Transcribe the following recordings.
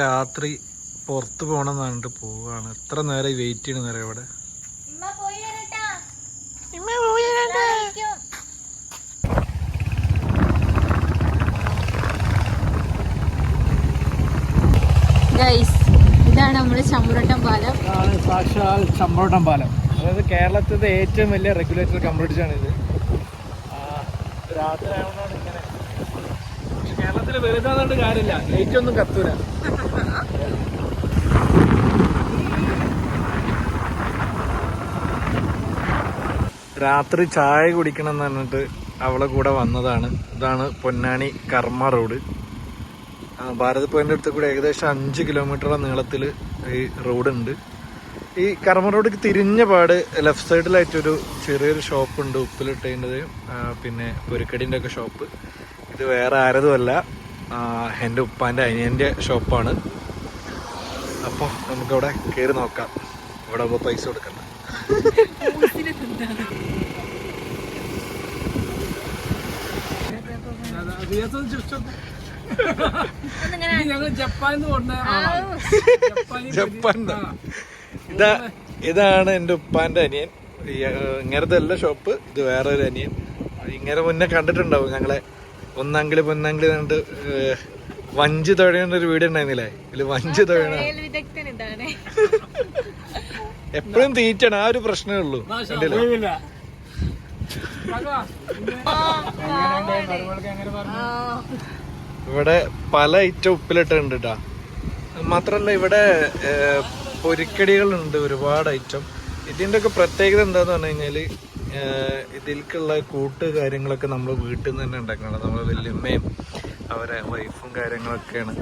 രാത്രി പുറത്ത് പോകണമെന്ന് പറഞ്ഞിട്ട് പോവാണ്. എത്ര നേരം വെയിറ്റ് ചെയ്യണ നേരം ഇവിടെ. ഇതാണ് നമ്മുടെ ചമ്പ്രോട്ടം പാലം. സാക്ഷാൽ ചമ്പ്രോട്ടം പാലം. അതായത് കേരളത്തിലെ ഏറ്റവും വലിയ റെഗുലേറ്റർ കംപ്ലീറ്റ് ആണ് ഇത്. രാത്രി ആയതുകൊണ്ടാണ് ഇങ്ങനെ. പക്ഷെ കേരളത്തിൽ വലുതാന്നുകൊണ്ട് കാര്യമില്ല, ലൈറ്റ് ഒന്നും കത്തൂല. രാത്രി ചായ കുടിക്കണം എന്ന് പറഞ്ഞിട്ട് അവളെ കൂടെ വന്നതാണ്. ഇതാണ് പൊന്നാനി കർമ്മ റോഡ്. ഭാരത് പോയിന്റ് അടുത്ത് കൂടെ ഏകദേശം 5 കിലോമീറ്ററോളം നീളത്തിൽ ഈ റോഡുണ്ട്. ഈ കർമ്മ റോഡിക്ക് തിരിഞ്ഞ പാട് ലെഫ്റ്റ് സൈഡിലായിട്ടൊരു ചെറിയൊരു ഷോപ്പുണ്ട്, ഉപ്പിലിട്ടതിൻ്റെത്, പിന്നെ പൊരിക്കടീൻ്റെ ഒക്കെ ഷോപ്പ്. ഇത് വേറെ ആരതുമല്ല, എൻ്റെ ഉപ്പാൻ്റെ അനിയൻ്റെ ഷോപ്പാണ്. അപ്പോൾ നമുക്കവിടെ കയറി നോക്കാം. ഇവിടെ അപ്പോൾ പൈസ കൊടുക്കണ്ട. ജപ്പാൻ. ഇതാണ് എൻ്റെ ഉപ്പാന്റെ അനിയൻ. ഇങ്ങനത്തെ അല്ല ഷോപ്പ്, ഇത് വേറെ ഒരു അനിയൻ. ഇങ്ങനെ മുന്നേ കണ്ടിട്ടുണ്ടാവും ഞങ്ങളെ ഒന്നാങ്കിളി പൊന്നാങ്കിളി കണ്ടിട്ട് വഞ്ചി തുഴയുന്ന ഒരു വീഡിയോ ഉണ്ടായിരുന്നില്ലേ? ഇതില് വഞ്ചി തുഴയണ എപ്പോഴും തീറ്റണം, ആ ഒരു പ്രശ്നമേ ഉള്ളൂ. ഇവിടെ പല ഐറ്റം ഉപ്പിലിട്ടുണ്ട് കേട്ടാ. മാത്രല്ല ഇവിടെ പൊരിക്കടികളുണ്ട്, ഒരുപാട് ഐറ്റം. ഇതിൻ്റെ ഒക്കെ പ്രത്യേകത എന്താന്ന് പറഞ്ഞു കഴിഞ്ഞാല് ഇതിലേക്കുള്ള കൂട്ട് കാര്യങ്ങളൊക്കെ നമ്മൾ വീട്ടിൽ നിന്ന് തന്നെ ഉണ്ടാക്കണം. നമ്മളെ വല്യമ്മയും അവരെ വൈഫും കാര്യങ്ങളൊക്കെയാണ്.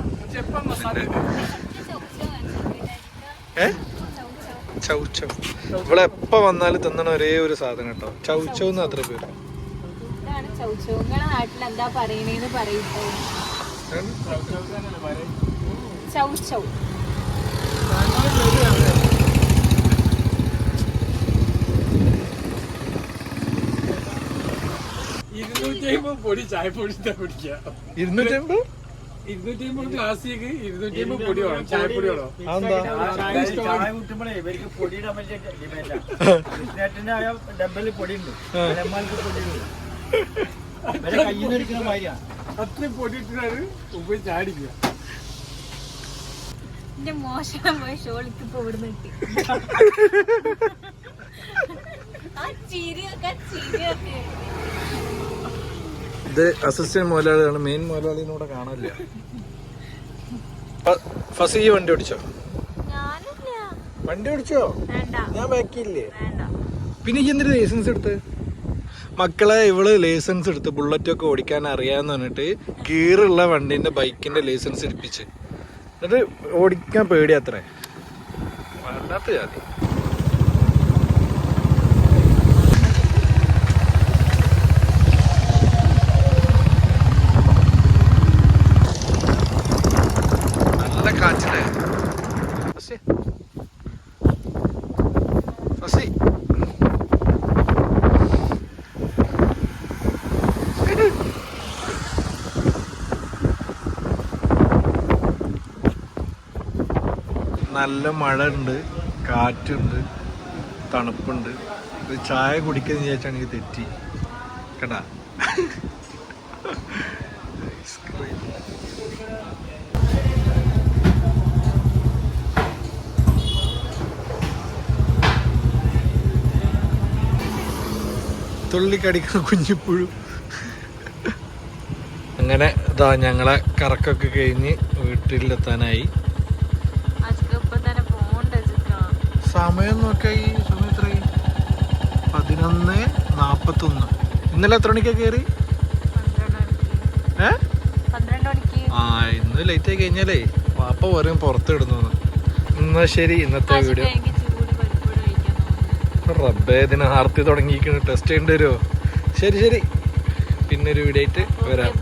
ചൗച്ചൗ ഇവിടെ എപ്പോ വന്നാലും തിന്നണ ഒരേ ഒരു സാധനം കേട്ടോ, ചൗച്ചൗ എന്ന് അത്ര പേര്. പൊടി ചായ പൊടി കുടിക്കുക. 250 ക്ലാസ്സിലേക്ക് 250 പൊടി വേണം, ചായപ്പൊടി വേണം. ചായ കുട്ടുമ്പോഴേ ഇവർക്ക് പൊടിയുടെ ഡബിൾ പൊടിയുണ്ട്, കയ്യിൽ മാതിരിയാ. അത്രയും പൊടി ഇട്ടിട്ടാണ് ഉപയോഗി ചാടിക്കുക. എന്റെ മോശം പോയ ഷോളിക്ക് ഇപ്പൊ ഇവിടുന്ന് കിട്ടി. ഇത് അസിസ്റ്റന്റ് മുതലാളിയാണ്, മെയിൻ മുതലാളിനൂടെ കാണാനില്ല. ഫസി വണ്ടി ഓടിച്ചോ? വണ്ടി ഓടിച്ചോ? ഞാൻ ബാക്കിയില്ലേ? പിന്നെ എന്തിനു ലൈസൻസ് എടുത്ത്? മക്കളെ, ഇവള് ലൈസൻസ് എടുത്ത് ബുള്ളറ്റൊക്കെ ഓടിക്കാൻ അറിയാന്ന് പറഞ്ഞിട്ട് ഗിയറുള്ള വണ്ടിന്റെ ബൈക്കിന്റെ ലൈസൻസ് എടുപ്പിച്ച്, എന്നിട്ട് ഓടിക്കാൻ പേടി അത്രേ. വല്ലാത്ത ജാതി. നല്ല കാറ്റില്ലേ? നല്ല മഴ ഉണ്ട്, കാറ്റുണ്ട്, തണുപ്പുണ്ട്. ഒരു ചായ കുടിക്കുന്ന വിചാരിച്ചാണെങ്കിൽ തെറ്റി കേട്ടാ. തുള്ളിക്കടിക്കുന്ന കുഞ്ഞിപ്പുഴു. അങ്ങനെ ഇതാ ഞങ്ങളെ കറക്കൊക്കെ കഴിഞ്ഞ് വീട്ടിലെത്താനായി. സമയം നോക്കിയാ ഈ സമയം എത്രയായി? 11:41. ഇന്നലെ എത്ര മണിക്കാ കയറി? ഇന്ന് ലേറ്റ് ആയി കഴിഞ്ഞാലേ പാപ്പ പറയും പുറത്ത് ഇടുന്നു. എന്നാ ശരി, ഇന്നത്തെ വീഡിയോ. റബ്ബേ, ഇതിന് ആർത്തി തുടങ്ങിയിരിക്കുന്നു. ടെസ്റ്റ് ചെയ്യേണ്ടി വരുമോ? ശരി, പിന്നൊരു വീഡിയോ ആയിട്ട് വരാം.